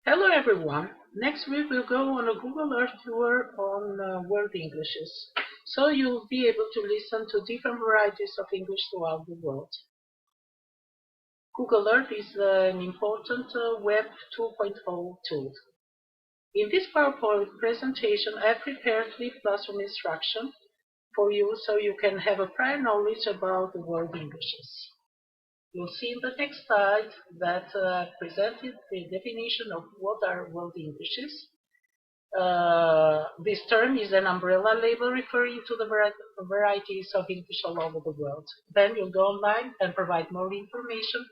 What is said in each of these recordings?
Hello everyone. Next week we'll go on a Google Earth tour on world Englishes. So you'll be able to listen to different varieties of English throughout the world. Google Earth is an important Web 2.0 tool. In this PowerPoint presentation, I prepared 3 classroom instructions for you so you can have a prior knowledge about the world Englishes. You'll see in the next slide that I presented the definition of what are world Englishes. This term is an umbrella label referring to the varieties of English all over the world. Then you'll go online and provide more information.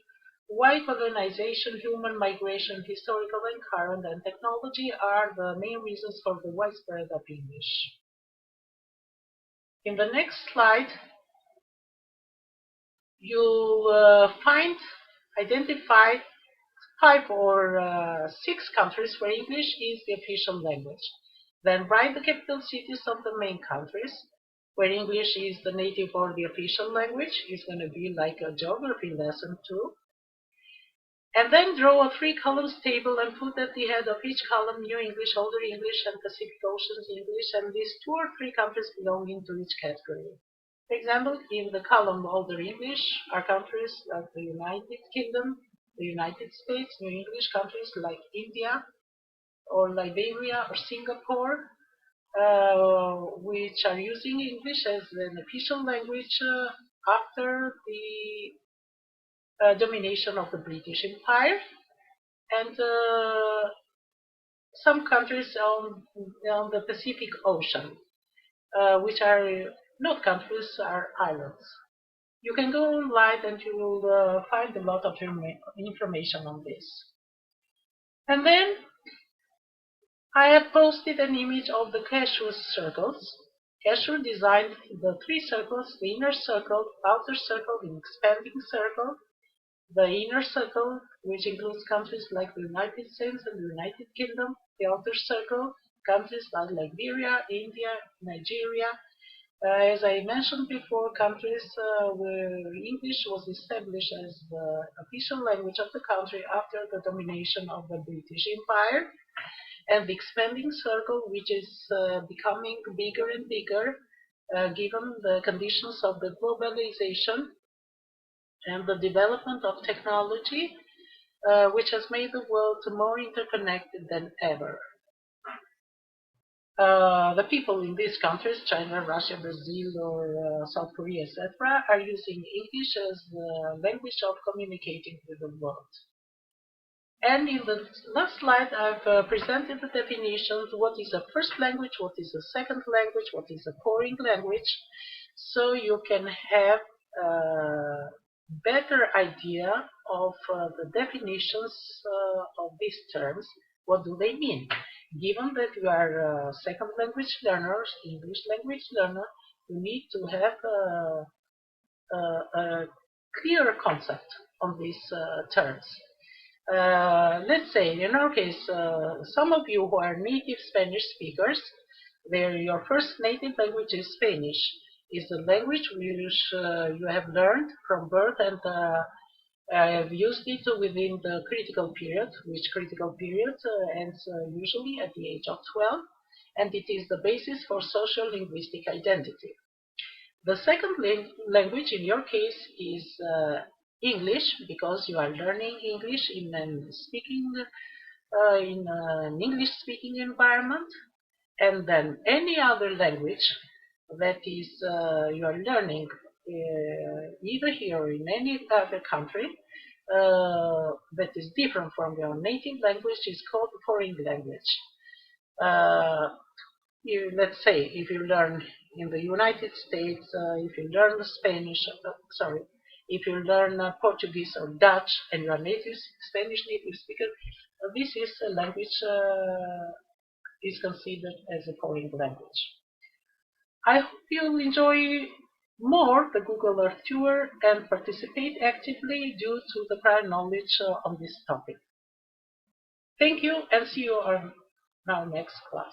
Why colonization, human migration, historical and current, and technology are the main reasons for the widespread of English. In the next slide, you'll identify 5 or 6 countries where English is the official language. Then write the capital cities of the main countries where English is the native or the official language. It's going to be like a geography lesson too. And then draw a 3 columns table and put at the head of each column New English, Older English, and Pacific Oceans English, and list 2 or 3 countries belonging to each category. For example, in the column Older English are countries like the United Kingdom, the United States, New English countries like India or Liberia or Singapore, which are using English as an official language after the domination of the British Empire, and some countries on the Pacific Ocean, which are not countries, are islands. You can go online and you will find a lot of information on this. And then I have posted an image of the Cashew circles. Cashew designed the 3 circles: the inner circle, outer circle, and expanding circle. The inner circle, which includes countries like the United States and the United Kingdom. The outer circle, countries like Liberia, India, Nigeria. As I mentioned before, countries where English was established as the official language of the country after the domination of the British Empire, and the expanding circle, which is becoming bigger and bigger given the conditions of the globalization and the development of technology, which has made the world more interconnected than ever. The people in these countries, China, Russia, Brazil, or South Korea, etc., are using English as the language of communicating with the world. And in the last slide, I've presented the definitions: what is a first language, what is a second language, what is a foreign language, so you can have a better idea of the definitions of these terms. What do they mean? Given that you are second language learners, English language learner, you need to have a clear concept on these terms. Let's say, in our case, some of you who are native Spanish speakers, where your first native language is Spanish, is the language which you have learned from birth, and have used it within the critical period, which critical period ends usually at the age of 12, and it is the basis for social linguistic identity. The second language in your case is English, because you are learning English in an English-speaking environment, and then any other language that is you are learning either here or in any other country that is different from your native language is called foreign language. Let's say if you learn in the United States, if you learn Spanish, if you learn Portuguese or Dutch and you are Spanish native speaker, this is a language is considered as a foreign language. I hope you'll enjoy more the Google Earth tour and participate actively due to the prior knowledge on this topic. Thank you, and see you on our next class.